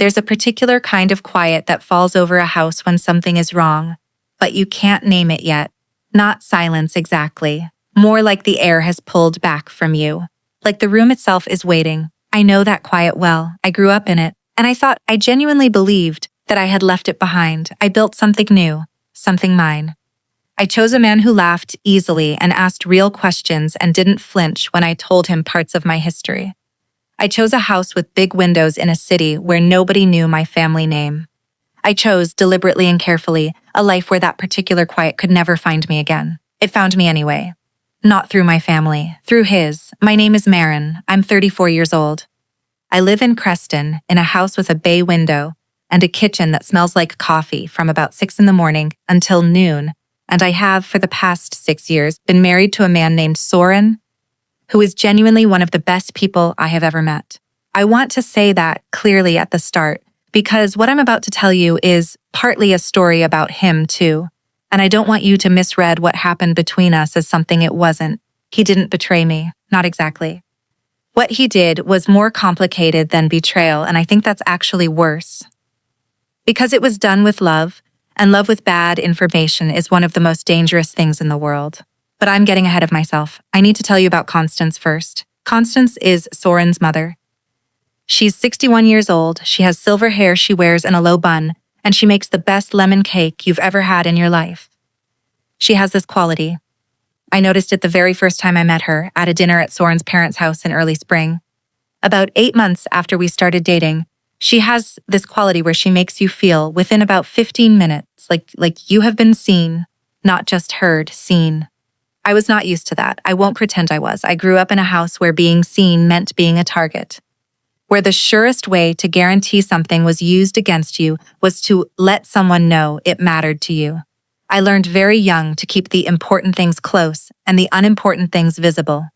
There's a particular kind of quiet that falls over a house when something is wrong, but you can't name it yet. Not silence exactly. More like the air has pulled back from you. Like the room itself is waiting. I know that quiet well. I grew up in it, and I genuinely believed that I had left it behind. I built something new, something mine. I chose a man who laughed easily and asked real questions and didn't flinch when I told him parts of my history. I chose a house with big windows in a city where nobody knew my family name. I chose, deliberately and carefully, a life where that particular quiet could never find me again. It found me anyway. Not through my family, through his. My name is Marin. I'm 34 years old. I live in Creston, in a house with a bay window and a kitchen that smells like coffee from about 6 in the morning until noon, and I have, for the past 6 years, been married to a man named Soren, who is genuinely one of the best people I have ever met. I want to say that clearly at the start, because what I'm about to tell you is partly a story about him too, and I don't want you to misread what happened between us as something it wasn't. He didn't betray me, not exactly. What he did was more complicated than betrayal, and I think that's actually worse. Because it was done with love, and love with bad information is one of the most dangerous things in the world. But I'm getting ahead of myself. I need to tell you about Constance first. Constance is Soren's mother. She's 61 years old, she has silver hair she wears in a low bun, and she makes the best lemon cake you've ever had in your life. She has this quality. I noticed it the very first time I met her, at a dinner at Soren's parents' house in early spring. About 8 months after we started dating, she has this quality where she makes you feel, within about 15 minutes, like you have been seen, not just heard, seen. I was not used to that. I won't pretend I was. I grew up in a house where being seen meant being a target, where the surest way to guarantee something was used against you was to let someone know it mattered to you. I learned very young to keep the important things close and the unimportant things visible.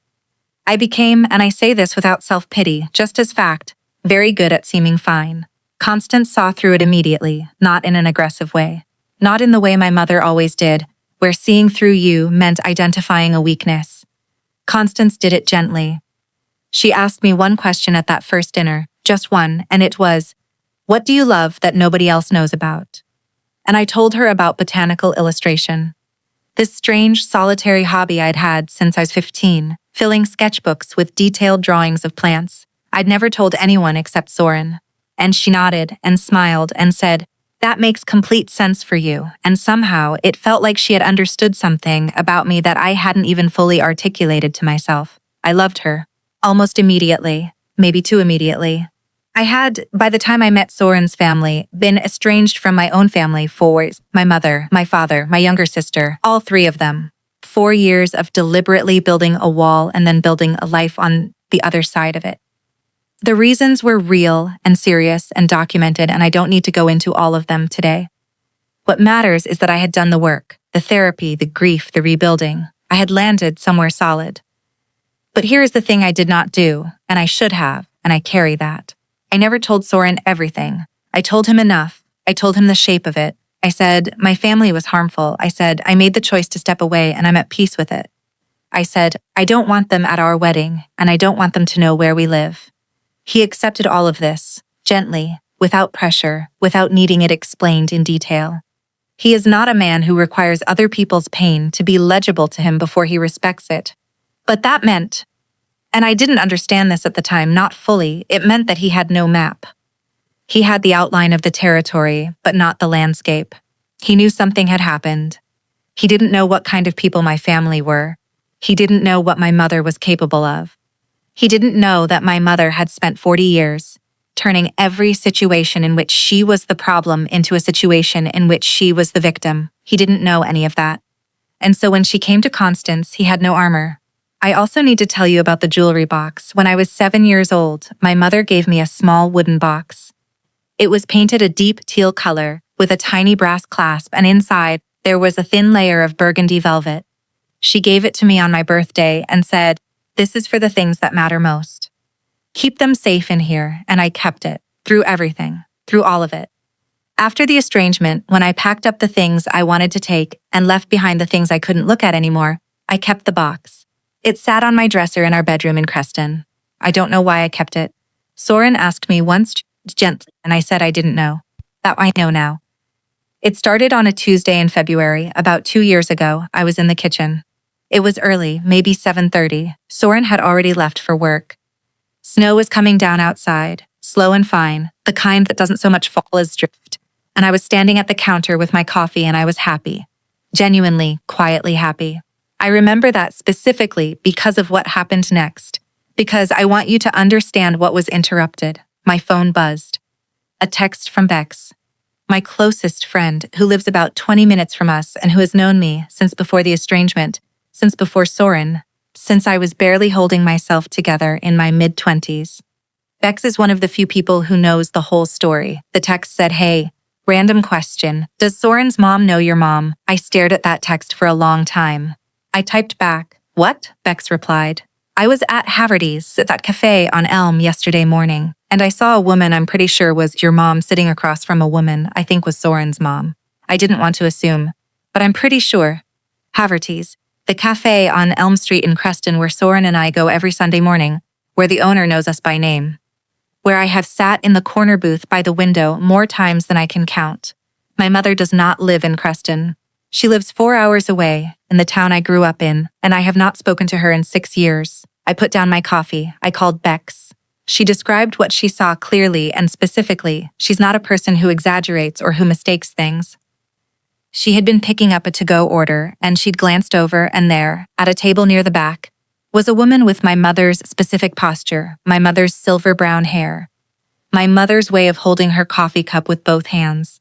I became, and I say this without self-pity, just as fact, very good at seeming fine. Constance saw through it immediately, not in an aggressive way. Not in the way my mother always did, where seeing through you meant identifying a weakness. Constance did it gently. She asked me one question at that first dinner, just one, and it was, "What do you love that nobody else knows about?" And I told her about botanical illustration. This strange, solitary hobby I'd had since I was 15, filling sketchbooks with detailed drawings of plants. I'd never told anyone except Soren. And she nodded and smiled and said, "That makes complete sense for you." And somehow it felt like she had understood something about me that I hadn't even fully articulated to myself. I loved her. Almost immediately, maybe too immediately. I had, by the time I met Soren's family, been estranged from my own family for my mother, my father, my younger sister, all 3 of them. 4 years of deliberately building a wall and then building a life on the other side of it. The reasons were real and serious and documented, and I don't need to go into all of them today. What matters is that I had done the work, the therapy, the grief, the rebuilding. I had landed somewhere solid. But here is the thing I did not do, and I should have, and I carry that. I never told Soren everything. I told him enough. I told him the shape of it. I said, my family was harmful. I said, I made the choice to step away and I'm at peace with it. I said, I don't want them at our wedding, and I don't want them to know where we live. He accepted all of this, gently, without pressure, without needing it explained in detail. He is not a man who requires other people's pain to be legible to him before he respects it. But that meant, and I didn't understand this at the time, not fully, it meant that he had no map. He had the outline of the territory, but not the landscape. He knew something had happened. He didn't know what kind of people my family were. He didn't know what my mother was capable of. He didn't know that my mother had spent 40 years turning every situation in which she was the problem into a situation in which she was the victim. He didn't know any of that. And so when she came to Constance, he had no armor. I also need to tell you about the jewelry box. When I was 7 years old, my mother gave me a small wooden box. It was painted a deep teal color with a tiny brass clasp, and inside there was a thin layer of burgundy velvet. She gave it to me on my birthday and said, "This is for the things that matter most. Keep them safe in here," and I kept it, through everything, through all of it. After the estrangement, when I packed up the things I wanted to take and left behind the things I couldn't look at anymore, I kept the box. It sat on my dresser in our bedroom in Creston. I don't know why I kept it. Soren asked me once, gently, and I said I didn't know. That I know now. It started on a Tuesday in February, about 2 years ago. I was in the kitchen. It was early, maybe 7:30. Soren had already left for work. Snow was coming down outside, slow and fine, the kind that doesn't so much fall as drift. And I was standing at the counter with my coffee and I was happy. Genuinely, quietly happy. I remember that specifically because of what happened next. Because I want you to understand what was interrupted. My phone buzzed. A text from Bex, my closest friend who lives about 20 minutes from us and who has known me since before the estrangement, since before Soren, since I was barely holding myself together in my mid-20s. Bex is one of the few people who knows the whole story. The text said, "Hey, random question. Does Soren's mom know your mom?" I stared at that text for a long time. I typed back, "What?" Bex replied. "I was at Haverty's at that cafe on Elm yesterday morning, and I saw a woman I'm pretty sure was your mom sitting across from a woman I think was Soren's mom. I didn't want to assume, but I'm pretty sure. Haverty's, the cafe on Elm Street in Creston where Soren and I go every Sunday morning, where the owner knows us by name. Where I have sat in the corner booth by the window more times than I can count. My mother does not live in Creston. She lives 4 hours away, in the town I grew up in, and I have not spoken to her in 6 years. I put down my coffee. I called Bex. She described what she saw clearly and specifically. She's not a person who exaggerates or who mistakes things. She had been picking up a to-go order, and she'd glanced over, and there, at a table near the back, was a woman with my mother's specific posture, my mother's silver-brown hair, my mother's way of holding her coffee cup with both hands.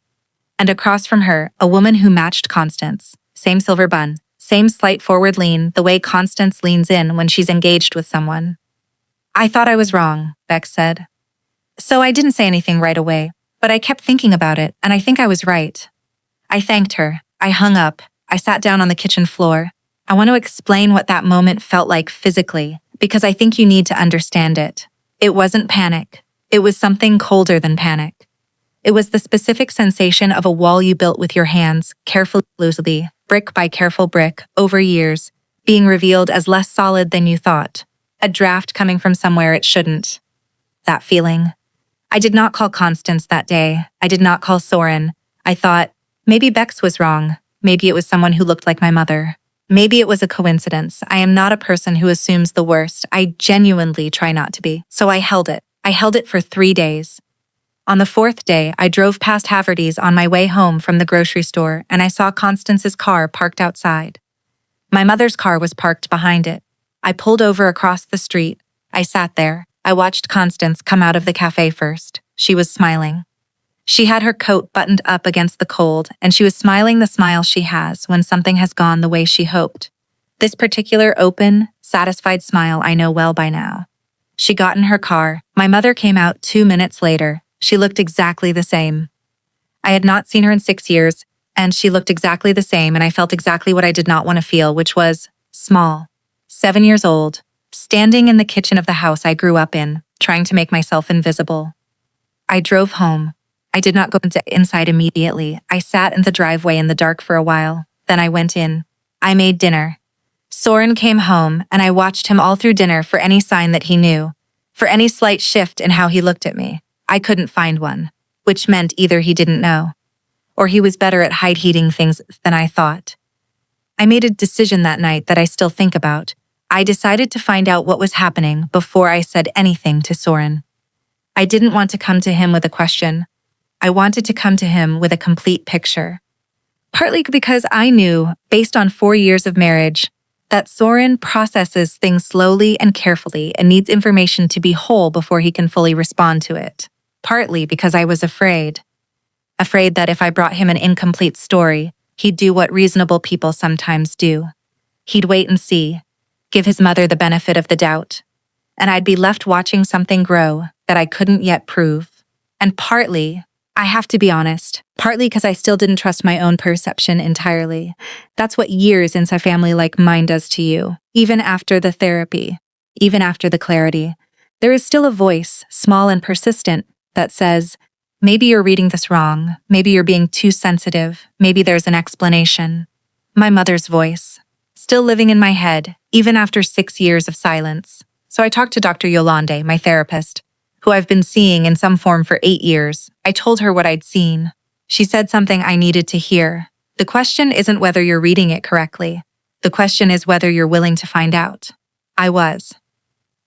And across from her, a woman who matched Constance. Same silver bun, same slight forward lean, the way Constance leans in when she's engaged with someone. "I thought I was wrong," Bex said. "So I didn't say anything right away, but I kept thinking about it, and I think I was right." I thanked her. I hung up. I sat down on the kitchen floor. I want to explain what that moment felt like physically, because I think you need to understand it. It wasn't panic. It was something colder than panic. It was the specific sensation of a wall you built with your hands, carefully, loosely, brick by careful brick, over years, being revealed as less solid than you thought. A draft coming from somewhere it shouldn't. That feeling. I did not call Constance that day. I did not call Soren. I thought, maybe Bex was wrong. Maybe it was someone who looked like my mother. Maybe it was a coincidence. I am not a person who assumes the worst. I genuinely try not to be. So I held it. I held it for 3 days. On the 4th day, I drove past Haverty's on my way home from the grocery store, and I saw Constance's car parked outside. My mother's car was parked behind it. I pulled over across the street. I sat there. I watched Constance come out of the cafe first. She was smiling. She had her coat buttoned up against the cold, and she was smiling the smile she has when something has gone the way she hoped. This particular open, satisfied smile I know well by now. She got in her car. My mother came out 2 minutes later. She looked exactly the same. I had not seen her in 6 years, and she looked exactly the same, and I felt exactly what I did not want to feel, which was small. 7 years old, standing in the kitchen of the house I grew up in, trying to make myself invisible. I drove home. I did not go inside immediately. I sat in the driveway in the dark for a while. Then I went in. I made dinner. Soren came home, and I watched him all through dinner for any sign that he knew, for any slight shift in how he looked at me. I couldn't find one, which meant either he didn't know, or he was better at hiding things than I thought. I made a decision that night that I still think about. I decided to find out what was happening before I said anything to Soren. I didn't want to come to him with a question. I wanted to come to him with a complete picture. Partly because I knew, based on 4 years of marriage, that Soren processes things slowly and carefully and needs information to be whole before he can fully respond to it. Partly because I was afraid. Afraid that if I brought him an incomplete story, he'd do what reasonable people sometimes do. He'd wait and see, give his mother the benefit of the doubt, and I'd be left watching something grow that I couldn't yet prove. And partly, I have to be honest, partly because I still didn't trust my own perception entirely. That's what years in a family like mine does to you. Even after the therapy, even after the clarity, there is still a voice, small and persistent, that says, maybe you're reading this wrong, maybe you're being too sensitive, maybe there's an explanation. My mother's voice, still living in my head, even after 6 years of silence. So I talked to Dr. Yolande, my therapist, who I've been seeing in some form for 8 years. I told her what I'd seen. She said something I needed to hear. The question isn't whether you're reading it correctly. The question is whether you're willing to find out. I was.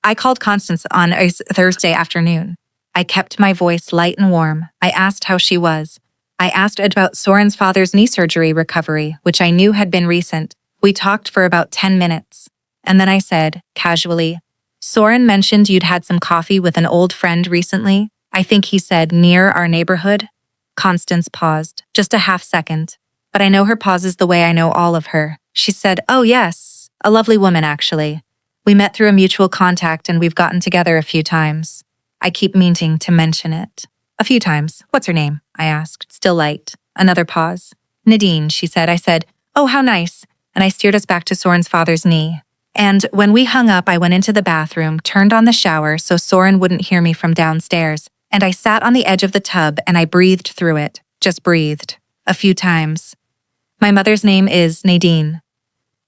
I called Constance on a Thursday afternoon. I kept my voice light and warm. I asked how she was. I asked about Soren's father's knee surgery recovery, which I knew had been recent. We talked for about 10 minutes. And then I said, casually, Soren mentioned you'd had some coffee with an old friend recently. I think he said near our neighborhood. Constance paused, just a half second. But I know her pauses the way I know all of her. She said, oh yes, a lovely woman actually. We met through a mutual contact and we've gotten together a few times. I keep meaning to mention it. A few times. What's her name? I asked, still light. Another pause. Nadine, she said. I said, oh, how nice. And I steered us back to Soren's father's knee. And when we hung up, I went into the bathroom, turned on the shower so Soren wouldn't hear me from downstairs, and I sat on the edge of the tub and I breathed through it. Just breathed. A few times. My mother's name is Nadine.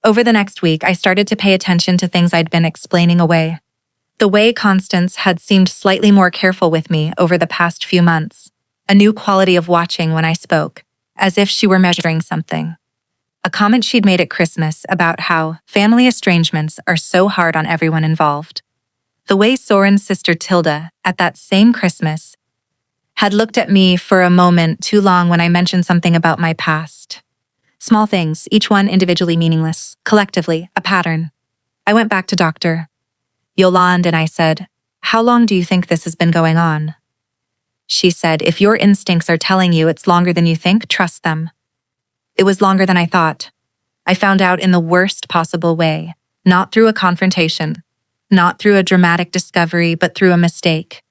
Over the next week, I started to pay attention to things I'd been explaining away. The way Constance had seemed slightly more careful with me over the past few months. A new quality of watching when I spoke, as if she were measuring something. A comment she'd made at Christmas about how family estrangements are so hard on everyone involved. The way Soren's sister Tilda, at that same Christmas, had looked at me for a moment too long when I mentioned something about my past. Small things, each one individually meaningless, collectively, a pattern. I went back to Dr. Yolande and I said, how long do you think this has been going on? She said, if your instincts are telling you it's longer than you think, trust them. It was longer than I thought. I found out in the worst possible way, not through a confrontation, not through a dramatic discovery, but through a mistake.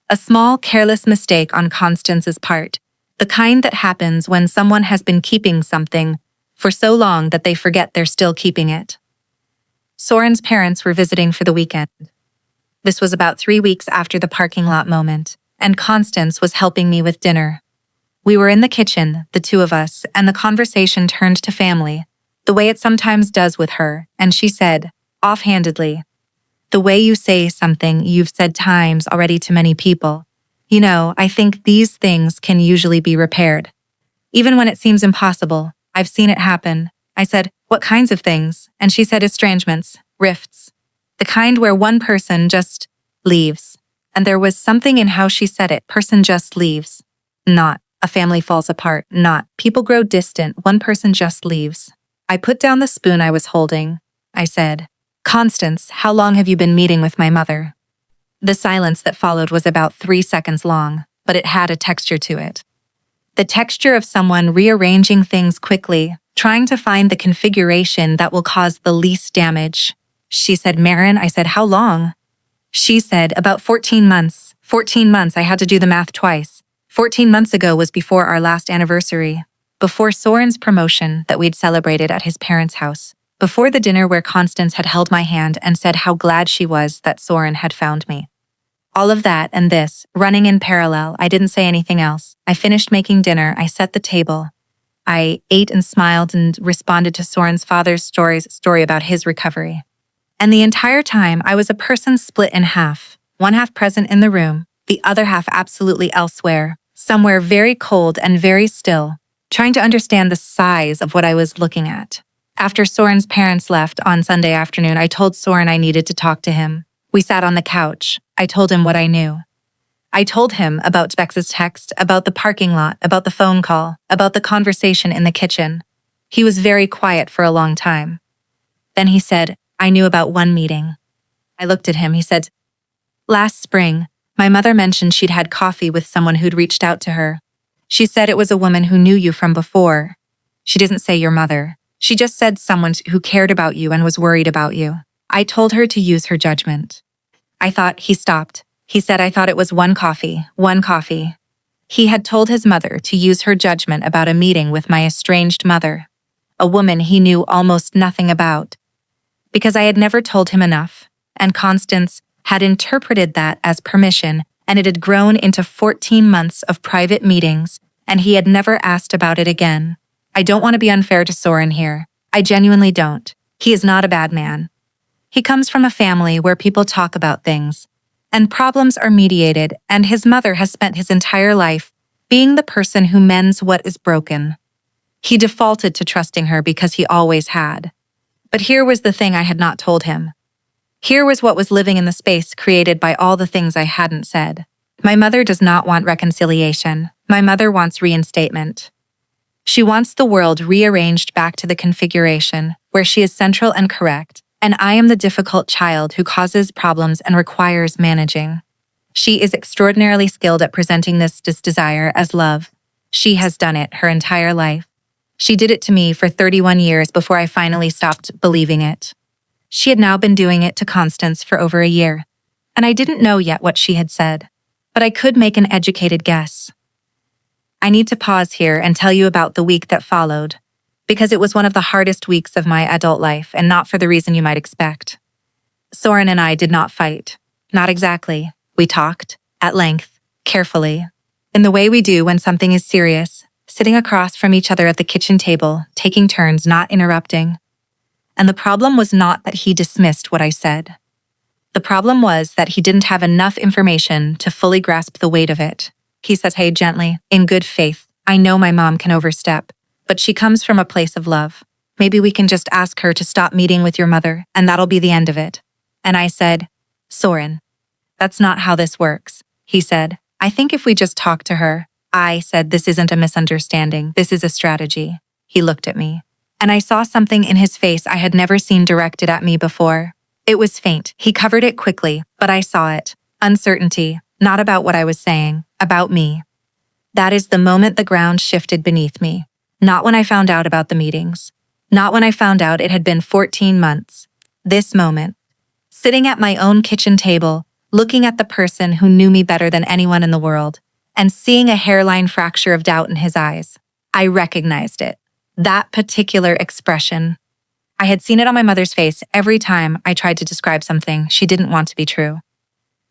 A small, careless mistake on Constance's part, the kind that happens when someone has been keeping something for so long that they forget they're still keeping it. Soren's parents were visiting for the weekend. This was about 3 weeks after the parking lot moment, and Constance was helping me with dinner. We were in the kitchen, the two of us, and the conversation turned to family, the way it sometimes does with her, and she said, offhandedly, the way you say something you've said times already to many people. You know, I think these things can usually be repaired. Even when it seems impossible, I've seen it happen. I said, what kinds of things? And she said estrangements, rifts. The kind where one person just leaves. And there was something in how she said it, person just leaves. Not, a family falls apart, not, people grow distant, one person just leaves. I put down the spoon I was holding. I said, Constance, how long have you been meeting with my mother? The silence that followed was about 3 seconds long, but it had a texture to it. The texture of someone rearranging things quickly, trying to find the configuration that will cause the least damage. She said, Marin. I said, how long? She said, about 14 months. 14 months, I had to do the math twice. 14 months ago was before our last anniversary, before Soren's promotion that we'd celebrated at his parents' house, before the dinner where Constance had held my hand and said how glad she was that Soren had found me. All of that and this, running in parallel, I didn't say anything else. I finished making dinner, I set the table. I ate and smiled and responded to Soren's father's story about his recovery. And the entire time, I was a person split in half, one half present in the room, the other half absolutely elsewhere, somewhere very cold and very still, trying to understand the size of what I was looking at. After Soren's parents left on Sunday afternoon, I told Soren I needed to talk to him. We sat on the couch. I told him what I knew. I told him about Bex's text, about the parking lot, about the phone call, about the conversation in the kitchen. He was very quiet for a long time. Then he said, I knew about one meeting. I looked at him. He said, last spring, my mother mentioned she'd had coffee with someone who'd reached out to her. She said it was a woman who knew you from before. She didn't say your mother. She just said someone who cared about you and was worried about you. I told her to use her judgment. I thought he stopped. He said I thought it was one coffee. He had told his mother to use her judgment about a meeting with my estranged mother, a woman he knew almost nothing about, because I had never told him enough, and Constance had interpreted that as permission, and it had grown into 14 months of private meetings, and he had never asked about it again. I don't want to be unfair to Soren here. I genuinely don't. He is not a bad man. He comes from a family where people talk about things, and problems are mediated, and his mother has spent his entire life being the person who mends what is broken. He defaulted to trusting her because he always had. But here was the thing I had not told him. Here was what was living in the space created by all the things I hadn't said. My mother does not want reconciliation. My mother wants reinstatement. She wants the world rearranged back to the configuration where she is central and correct, and I am the difficult child who causes problems and requires managing. She is extraordinarily skilled at presenting this desire as love. She has done it her entire life. She did it to me for 31 years before I finally stopped believing it. She had now been doing it to Constance for over a year, and I didn't know yet what she had said, but I could make an educated guess. I need to pause here and tell you about the week that followed, because it was one of the hardest weeks of my adult life, and not for the reason you might expect. Soren and I did not fight. Not exactly. We talked, at length, carefully, in the way we do when something is serious, sitting across from each other at the kitchen table, taking turns, not interrupting. And the problem was not that he dismissed what I said. The problem was that he didn't have enough information to fully grasp the weight of it. He said, "Hey, gently, in good faith, I know my mom can overstep, but she comes from a place of love. Maybe we can just ask her to stop meeting with your mother, and that'll be the end of it." And I said, "Soren, that's not how this works." He said, "I think if we just talk to her." I said, "This isn't a misunderstanding. This is a strategy." He looked at me, and I saw something in his face I had never seen directed at me before. It was faint. He covered it quickly, but I saw it. Uncertainty, not about what I was saying, about me. That is the moment the ground shifted beneath me. Not when I found out about the meetings. Not when I found out it had been 14 months. This moment. Sitting at my own kitchen table, looking at the person who knew me better than anyone in the world, and seeing a hairline fracture of doubt in his eyes. I recognized it. That particular expression. I had seen it on my mother's face every time I tried to describe something she didn't want to be true.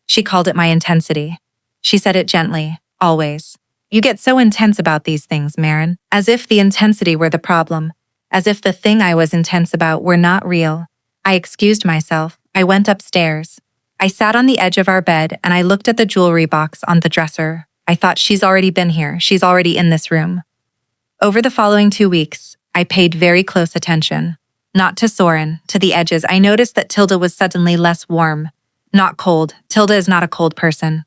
She called it my intensity. She said it gently, always. "You get so intense about these things, Maren," as if the intensity were the problem, as if the thing I was intense about were not real. I excused myself. I went upstairs. I sat on the edge of our bed and I looked at the jewelry box on the dresser. I thought, she's already been here. She's already in this room. Over the following 2 weeks, I paid very close attention. Not to Soren, to the edges. I noticed that Tilda was suddenly less warm, not cold. Tilda is not a cold person.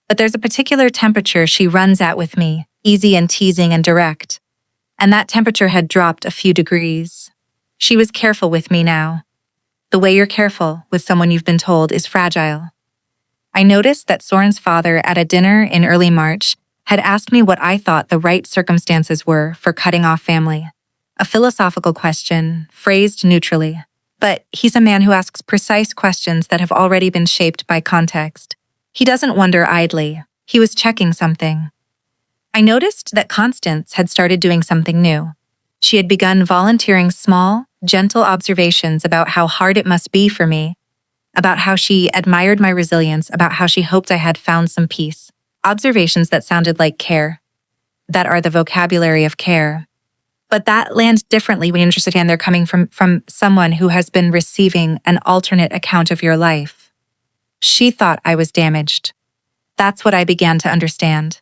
But there's a particular temperature she runs at with me, easy and teasing and direct. And that temperature had dropped a few degrees. She was careful with me now. The way you're careful with someone you've been told is fragile. I noticed that Soren's father at a dinner in early March had asked me what I thought the right circumstances were for cutting off family. A philosophical question, phrased neutrally. But he's a man who asks precise questions that have already been shaped by context. He doesn't wonder idly. He was checking something. I noticed that Constance had started doing something new. She had begun volunteering small, gentle observations about how hard it must be for me, about how she admired my resilience, about how she hoped I had found some peace. Observations that sounded like care, that are the vocabulary of care. But that lands differently when you understand they're coming from someone who has been receiving an alternate account of your life. She thought I was damaged. That's what I began to understand.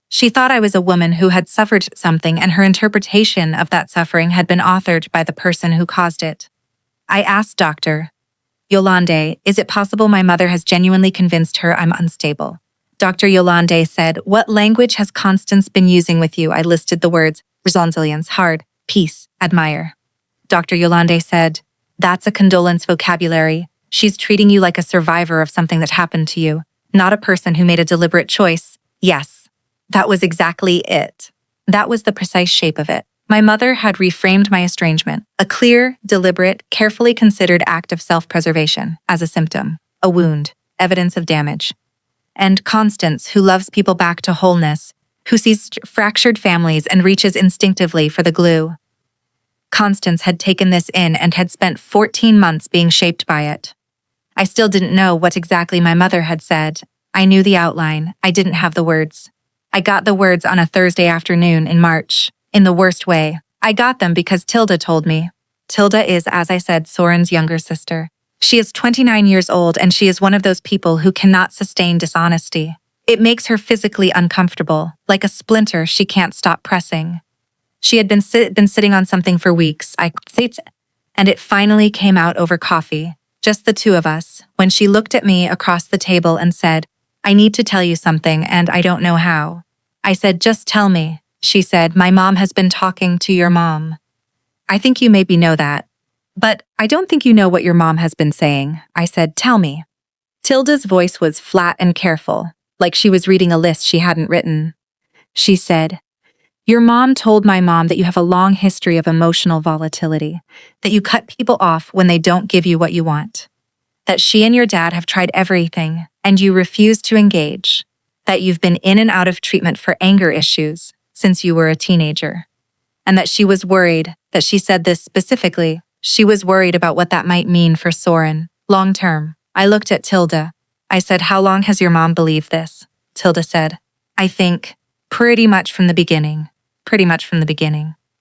She thought I was a woman who had suffered something, and her interpretation of that suffering had been authored by the person who caused it. I asked Dr. Yolande, "Is it possible my mother has genuinely convinced her I'm unstable?" Dr. Yolande said, "What language has Constance been using with you?" I listed the words, resilience, hard, peace, admire. Dr. Yolande said, "That's a condolence vocabulary. She's treating you like a survivor of something that happened to you, not a person who made a deliberate choice." Yes, that was exactly it. That was the precise shape of it. My mother had reframed my estrangement, a clear, deliberate, carefully considered act of self-preservation, as a symptom, a wound, evidence of damage. And Constance, who loves people back to wholeness, who sees fractured families and reaches instinctively for the glue. Constance had taken this in and had spent 14 months being shaped by it. I still didn't know what exactly my mother had said. I knew the outline. I didn't have the words. I got the words on a Thursday afternoon in March, in the worst way. I got them because Tilda told me. Tilda is, as I said, Soren's younger sister. She is 29 years old and she is one of those people who cannot sustain dishonesty. It makes her physically uncomfortable, like a splinter she can't stop pressing. She had been sitting on something for weeks, and it finally came out over coffee, just the two of us, when she looked at me across the table and said, "I need to tell you something and I don't know how." I said, "Just tell me." She said, "My mom has been talking to your mom." "I think you maybe know that. But I don't think you know what your mom has been saying." I said, "Tell me." Tilda's voice was flat and careful, like she was reading a list she hadn't written. She said, "Your mom told my mom that you have a long history of emotional volatility, that you cut people off when they don't give you what you want, that she and your dad have tried everything and you refuse to engage, that you've been in and out of treatment for anger issues since you were a teenager, and that she was worried, that she said this specifically, she was worried about what that might mean for Soren, long term." I looked at Tilda. I said, "How long has your mom believed this?" Tilda said, "I think, pretty much from the beginning.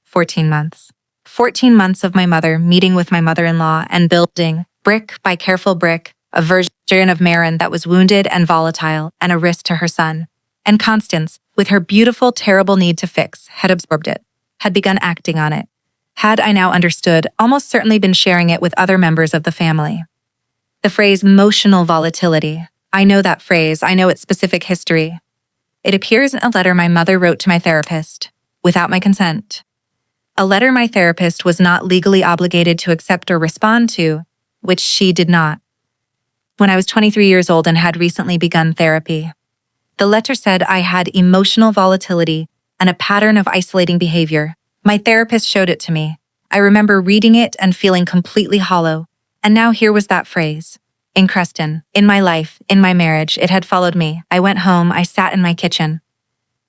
14 months. 14 months of my mother meeting with my mother-in-law and building, brick by careful brick, a version of Marin that was wounded and volatile and a risk to her son. And Constance, with her beautiful, terrible need to fix, had absorbed it, had begun acting on it. Had I now understood, almost certainly been sharing it with other members of the family. The phrase emotional volatility. I know that phrase, I know its specific history. It appears in a letter my mother wrote to my therapist, without my consent. A letter my therapist was not legally obligated to accept or respond to, which she did not. When I was 23 years old and had recently begun therapy. The letter said I had emotional volatility and a pattern of isolating behavior. My therapist showed it to me. I remember reading it and feeling completely hollow. And now here was that phrase. In Creston, in my life, in my marriage, it had followed me. I went home, I sat in my kitchen.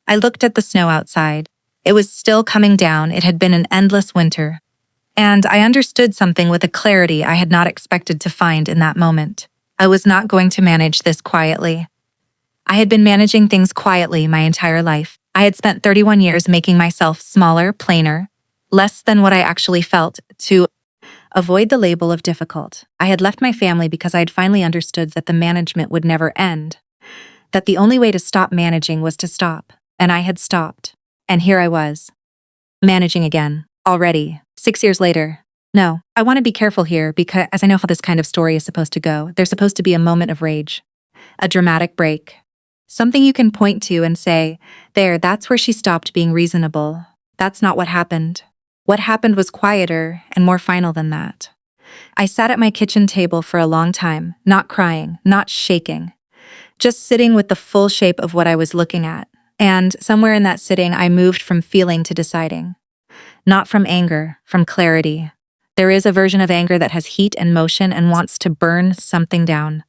I looked at the snow outside. It was still coming down, it had been an endless winter. And I understood something with a clarity I had not expected to find in that moment. I was not going to manage this quietly. I had been managing things quietly my entire life. I had spent 31 years making myself smaller, plainer, less than what I actually felt, to avoid the label of difficult. I had left my family because I had finally understood that the management would never end, that the only way to stop managing was to stop, and I had stopped. And here I was, managing again, already, 6 years later. No, I want to be careful here because as I know how this kind of story is supposed to go, there's supposed to be a moment of rage, a dramatic break, something you can point to and say, there, that's where she stopped being reasonable. That's not what happened. What happened was quieter and more final than that. I sat at my kitchen table for a long time, not crying, not shaking, just sitting with the full shape of what I was looking at. And somewhere in that sitting, I moved from feeling to deciding. Not from anger, from clarity. There is a version of anger that has heat and motion and wants to burn something down.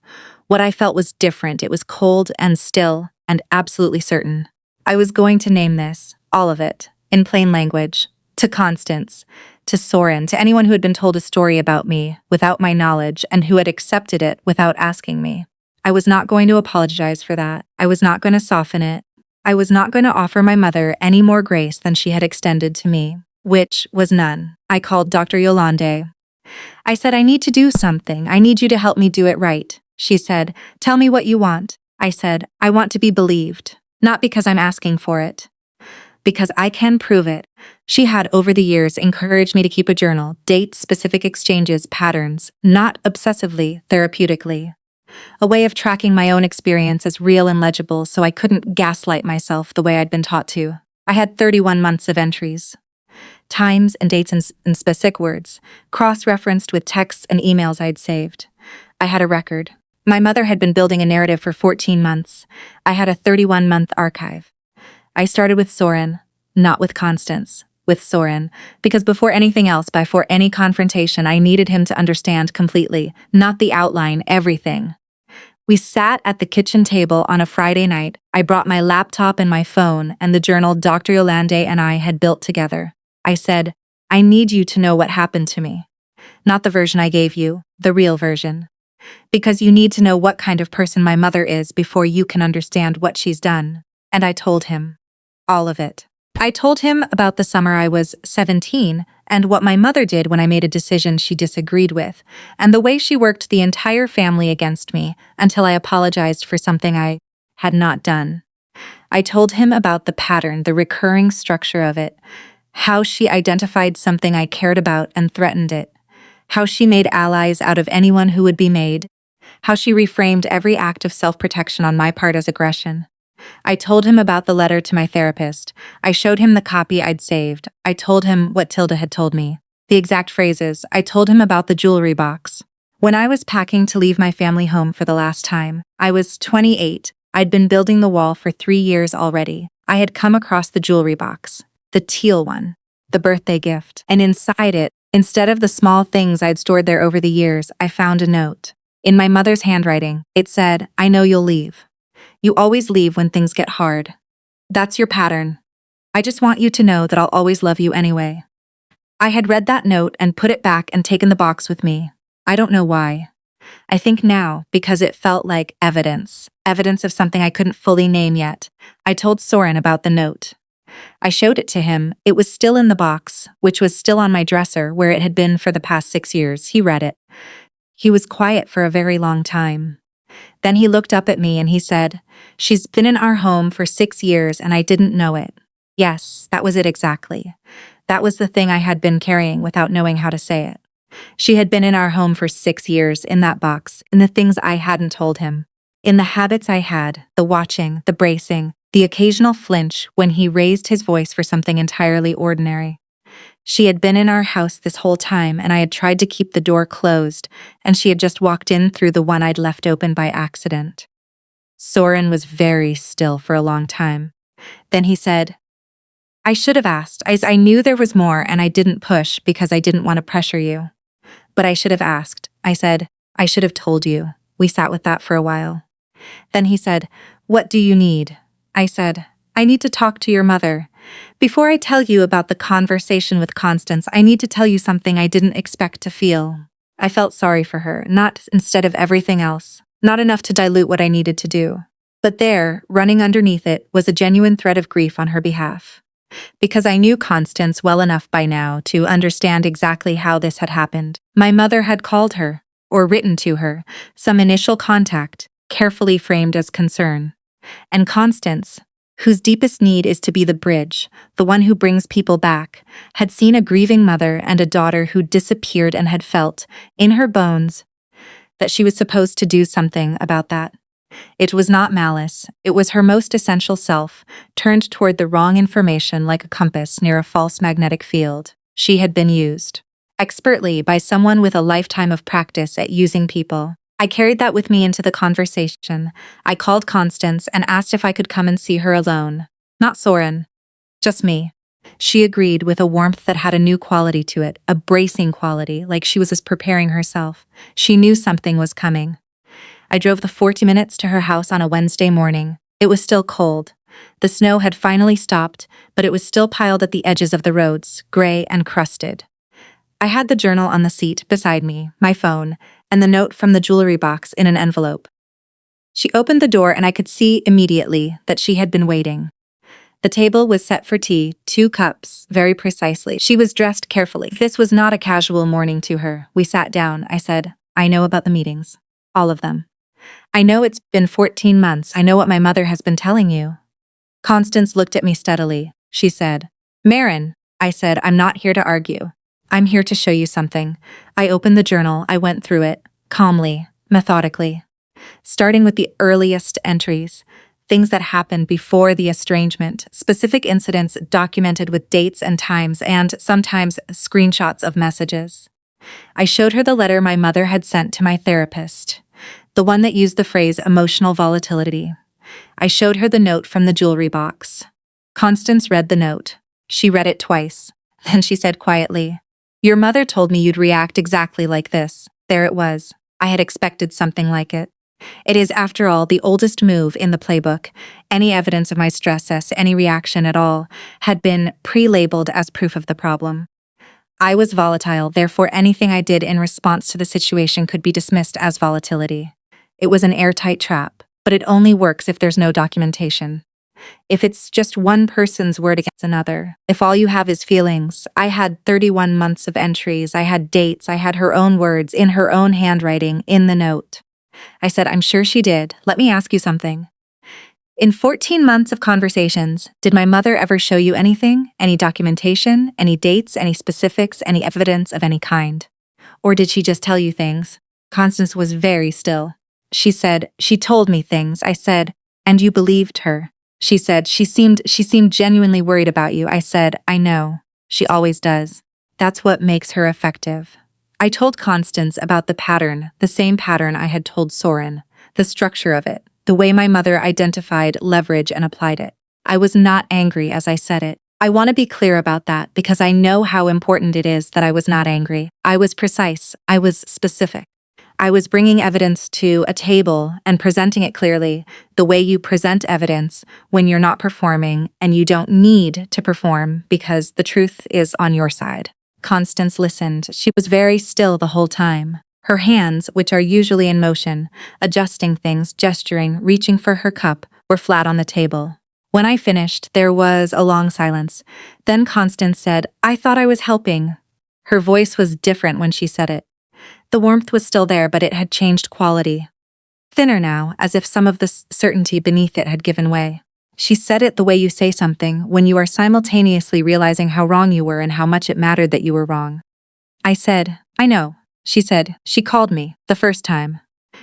What I felt was different. It was cold and still and absolutely certain. I was going to name this, all of it, in plain language, to Constance, to Soren, to anyone who had been told a story about me without my knowledge and who had accepted it without asking me. I was not going to apologize for that. I was not going to soften it. I was not going to offer my mother any more grace than she had extended to me, which was none. I called Dr. Yolande. I said, I need to do something. I need you to help me do it right. She said, tell me what you want. I said, I want to be believed, not because I'm asking for it, because I can prove it. She had over the years encouraged me to keep a journal, date specific exchanges, patterns, not obsessively, therapeutically. A way of tracking my own experience as real and legible so I couldn't gaslight myself the way I'd been taught to. I had 31 months of entries. Times and dates in specific words, cross-referenced with texts and emails I'd saved. I had a record. My mother had been building a narrative for 14 months. I had a 31-month archive. I started with Soren, not with Constance, with Soren, because before anything else, before any confrontation, I needed him to understand completely, not the outline, everything. We sat at the kitchen table on a Friday night. I brought my laptop and my phone and the journal Dr. Yolande and I had built together. I said, I need you to know what happened to me. Not the version I gave you, the real version. Because you need to know what kind of person my mother is before you can understand what she's done. And I told him. All of it. I told him about the summer I was 17 and what my mother did when I made a decision she disagreed with, and the way she worked the entire family against me until I apologized for something I had not done. I told him about the pattern, the recurring structure of it, how she identified something I cared about and threatened it, how she made allies out of anyone who would be made, how she reframed every act of self-protection on my part as aggression. I told him about the letter to my therapist. I showed him the copy I'd saved. I told him what Tilda had told me. The exact phrases. I told him about the jewelry box. When I was packing to leave my family home for the last time, I was 28. I'd been building the wall for 3 years already. I had come across the jewelry box, the teal one, the birthday gift. And inside it, instead of the small things I'd stored there over the years, I found a note. In my mother's handwriting, it said, "I know you'll leave. You always leave when things get hard. That's your pattern. I just want you to know that I'll always love you anyway." I had read that note and put it back and taken the box with me. I don't know why. I think now, because it felt like evidence of something I couldn't fully name yet. I told Soren about the note. I showed it to him. It was still in the box, which was still on my dresser where it had been for the past 6 years. He read it. He was quiet for a very long time. Then he looked up at me and he said, "She's been in our home for 6 years and I didn't know it." Yes, that was it exactly. That was the thing I had been carrying without knowing how to say it. She had been in our home for 6 years, in that box, in the things I hadn't told him. In the habits I had, the watching, the bracing, the occasional flinch when he raised his voice for something entirely ordinary. She had been in our house this whole time and I had tried to keep the door closed, and she had just walked in through the one I'd left open by accident. Soren was very still for a long time. Then he said, "I should have asked. I knew there was more and I didn't push because I didn't want to pressure you. But I should have asked." I said, "I should have told you." We sat with that for a while. Then he said, "What do you need?" I said, "I need to talk to your mother. Before I tell you about the conversation with Constance, I need to tell you something I didn't expect to feel." I felt sorry for her, not instead of everything else, not enough to dilute what I needed to do. But there, running underneath it, was a genuine thread of grief on her behalf. Because I knew Constance well enough by now to understand exactly how this had happened. My mother had called her, or written to her, some initial contact, carefully framed as concern. And Constance, whose deepest need is to be the bridge, the one who brings people back, had seen a grieving mother and a daughter who disappeared and had felt, in her bones, that she was supposed to do something about that. It was not malice, it was her most essential self, turned toward the wrong information like a compass near a false magnetic field. She had been used expertly by someone with a lifetime of practice at using people. I carried that with me into the conversation. I called Constance and asked if I could come and see her alone. Not Soren. Just me. She agreed with a warmth that had a new quality to it, a bracing quality, like she was preparing herself. She knew something was coming. I drove the 40 minutes to her house on a Wednesday morning. It was still cold. The snow had finally stopped, but it was still piled at the edges of the roads, gray and crusted. I had the journal on the seat beside me, my phone, and the note from the jewelry box in an envelope. She opened the door and I could see immediately that she had been waiting. The table was set for tea, 2 cups, very precisely. She was dressed carefully. This was not a casual morning to her. We sat down. I said, "I know about the meetings. All of them. I know it's been 14 months. I know what my mother has been telling you." Constance looked at me steadily. She said, "Marin," I said, "I'm not here to argue. I'm here to show you something." I opened the journal. I went through it, calmly, methodically, starting with the earliest entries, things that happened before the estrangement, specific incidents documented with dates and times, and sometimes screenshots of messages. I showed her the letter my mother had sent to my therapist, the one that used the phrase emotional volatility. I showed her the note from the jewelry box. Constance read the note. She read it twice. Then she said quietly, "Your mother told me you'd react exactly like this." There it was. I had expected something like it. It is, after all, the oldest move in the playbook. Any evidence of my stress, any reaction at all, had been pre-labeled as proof of the problem. I was volatile, therefore anything I did in response to the situation could be dismissed as volatility. It was an airtight trap, but it only works if there's no documentation. If it's just one person's word against another, if all you have is feelings, I had 31 months of entries, I had dates, I had her own words in her own handwriting in the note. I said, I'm sure she did. Let me ask you something. In 14 months of conversations, did my mother ever show you anything? Any documentation? Any dates? Any specifics? Any evidence of any kind? Or did she just tell you things? Constance was very still. She said, she told me things. I said, and you believed her. She said, she seemed genuinely worried about you. I said, I know. She always does. That's what makes her effective. I told Constance about the pattern, the same pattern I had told Soren, the structure of it, the way my mother identified leverage and applied it. I was not angry as I said it. I want to be clear about that because I know how important it is that I was not angry. I was precise. I was specific. I was bringing evidence to a table and presenting it clearly, the way you present evidence when you're not performing and you don't need to perform because the truth is on your side. Constance listened. She was very still the whole time. Her hands, which are usually in motion, adjusting things, gesturing, reaching for her cup, were flat on the table. When I finished, there was a long silence. Then Constance said, I thought I was helping. Her voice was different when she said it. The warmth was still there, but it had changed quality. Thinner now, as if some of the certainty beneath it had given way. She said it the way you say something when you are simultaneously realizing how wrong you were and how much it mattered that you were wrong. I said, I know. She said, she called me, the first time.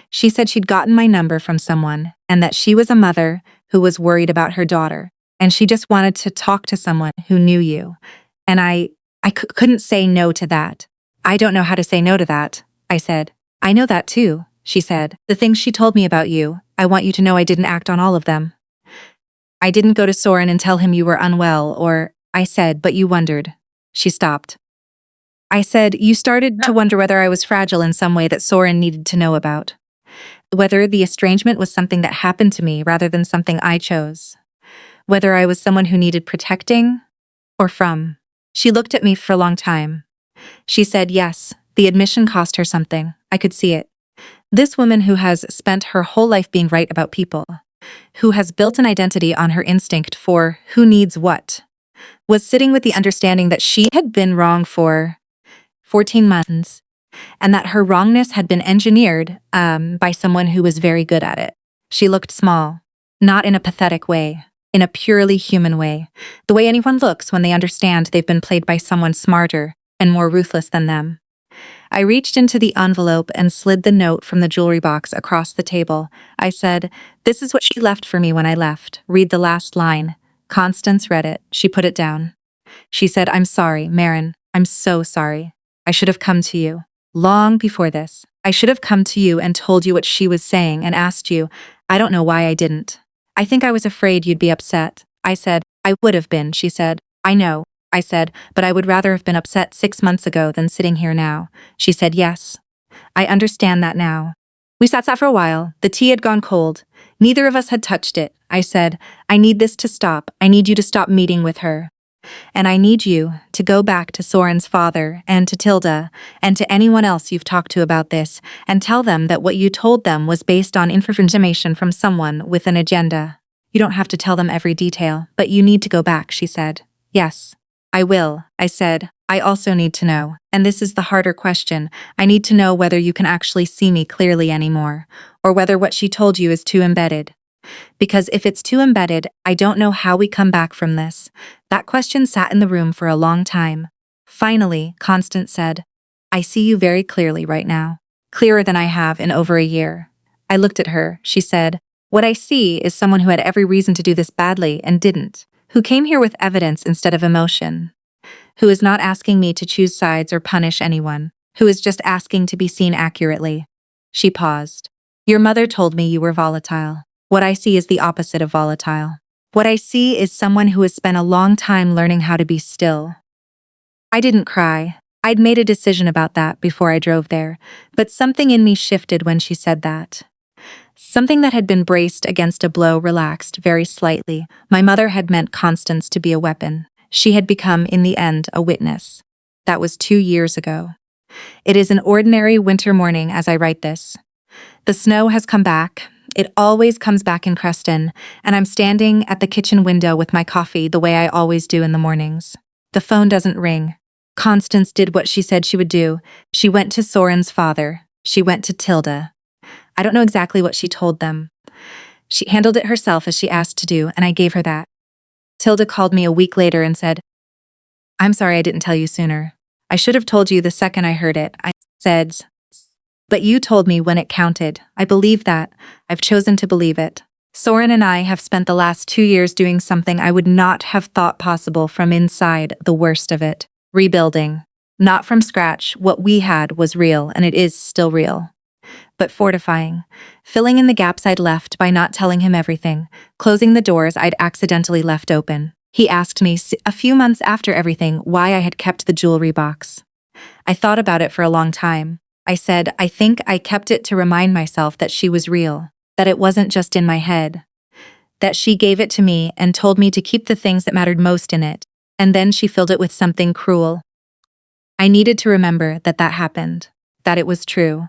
She said she'd gotten my number from someone and that she was a mother who was worried about her daughter, and she just wanted to talk to someone who knew you. And I couldn't say no to that. I don't know how to say no to that, I said. I know that too, she said. The things she told me about you, I want you to know I didn't act on all of them. I didn't go to Soren and tell him you were unwell, or, I said, but you wondered. She stopped. I said, you started to wonder whether I was fragile in some way that Soren needed to know about. Whether the estrangement was something that happened to me rather than something I chose. Whether I was someone who needed protecting or from. She looked at me for a long time. She said, yes, the admission cost her something. I could see it. This woman who has spent her whole life being right about people, who has built an identity on her instinct for who needs what, was sitting with the understanding that she had been wrong for 14 months, and that her wrongness had been engineered by someone who was very good at it. She looked small, not in a pathetic way, in a purely human way, the way anyone looks when they understand they've been played by someone smarter and more ruthless than them. I reached into the envelope and slid the note from the jewelry box across the table. I said, this is what she left for me when I left. Read the last line. Constance read it. She put it down. She said, I'm sorry, Marin. I'm so sorry. I should have come to you. Long before this. I should have come to you and told you what she was saying and asked you. I don't know why I didn't. I think I was afraid you'd be upset. I said, I would have been, she said. I know. I said, but I would rather have been upset 6 months ago than sitting here now. She said, yes. I understand that now. We sat for a while. The tea had gone cold. Neither of us had touched it. I said, I need this to stop. I need you to stop meeting with her. And I need you to go back to Soren's father and to Tilda and to anyone else you've talked to about this and tell them that what you told them was based on information from someone with an agenda. You don't have to tell them every detail, but you need to go back, she said. Yes, I will, I said. I also need to know, and this is the harder question, I need to know whether you can actually see me clearly anymore, or whether what she told you is too embedded. Because if it's too embedded, I don't know how we come back from this. That question sat in the room for a long time. Finally, Constance said, I see you very clearly right now. Clearer than I have in over a year. I looked at her. She said, what I see is someone who had every reason to do this badly and didn't. Who came here with evidence instead of emotion. Who is not asking me to choose sides or punish anyone. Who is just asking to be seen accurately. She paused. Your mother told me you were volatile. What I see is the opposite of volatile. What I see is someone who has spent a long time learning how to be still. I didn't cry. I'd made a decision about that before I drove there, but something in me shifted when she said that. Something that had been braced against a blow relaxed very slightly. My mother had meant Constance to be a weapon. She had become, in the end, a witness. That was 2 years ago. It is an ordinary winter morning as I write this. The snow has come back. It always comes back in Creston, and I'm standing at the kitchen window with my coffee the way I always do in the mornings. The phone doesn't ring. Constance did what she said she would do. She went to Soren's father. She went to Tilda. I don't know exactly what she told them. She handled it herself as she asked to do, and I gave her that. Tilda called me a week later and said, "I'm sorry I didn't tell you sooner. I should have told you the second I heard it." I said, "But you told me when it counted." I believe that. I've chosen to believe it. Soren and I have spent the last 2 years doing something I would not have thought possible from inside the worst of it. Rebuilding. Not from scratch. What we had was real, and it is still real. But fortifying. Filling in the gaps I'd left by not telling him everything. Closing the doors I'd accidentally left open. He asked me a few months after everything why I had kept the jewelry box. I thought about it for a long time. I said, I think I kept it to remind myself that she was real, that it wasn't just in my head, that she gave it to me and told me to keep the things that mattered most in it, and then she filled it with something cruel. I needed to remember that that happened, that it was true.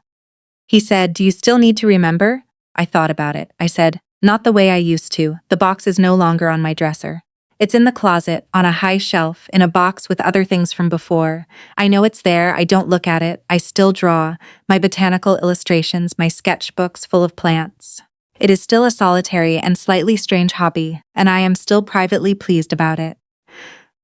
He said, "Do you still need to remember?" I thought about it. I said, "Not the way I used to. The box is no longer on my dresser. It's in the closet, on a high shelf, in a box with other things from before. I know it's there, I don't look at it, I still draw, my botanical illustrations, my sketchbooks full of plants. It is still a solitary and slightly strange hobby, and I am still privately pleased about it."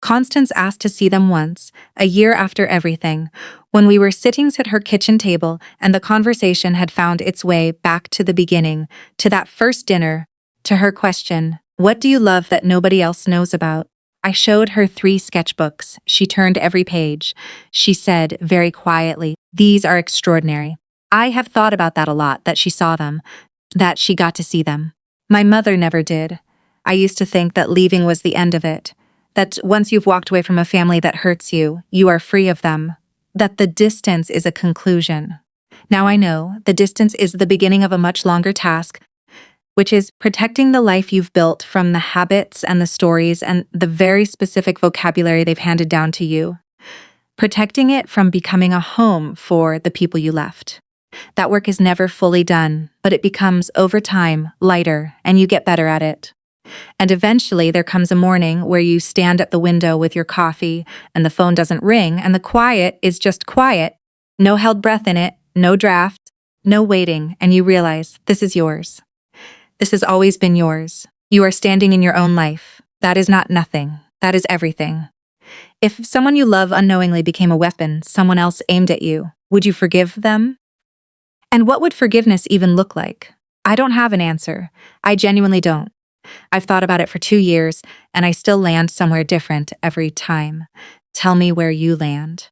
Constance asked to see them once, a year after everything, when we were sitting at her kitchen table and the conversation had found its way back to the beginning, to that first dinner, to her question, "What do you love that nobody else knows about?" I showed her 3 sketchbooks. She turned every page. She said, very quietly, "These are extraordinary." I have thought about that a lot, that she saw them, that she got to see them. My mother never did. I used to think that leaving was the end of it, that once you've walked away from a family that hurts you, you are free of them, that the distance is a conclusion. Now I know the distance is the beginning of a much longer task, which is protecting the life you've built from the habits and the stories and the very specific vocabulary they've handed down to you. Protecting it from becoming a home for the people you left. That work is never fully done, but it becomes, over time, lighter, and you get better at it. And eventually there comes a morning where you stand at the window with your coffee and the phone doesn't ring and the quiet is just quiet. No held breath in it, no draft, no waiting, and you realize this is yours. This has always been yours. You are standing in your own life. That is not nothing. That is everything. If someone you love unknowingly became a weapon someone else aimed at you, would you forgive them? And what would forgiveness even look like? I don't have an answer. I genuinely don't. I've thought about it for 2 years, and I still land somewhere different every time. Tell me where you land.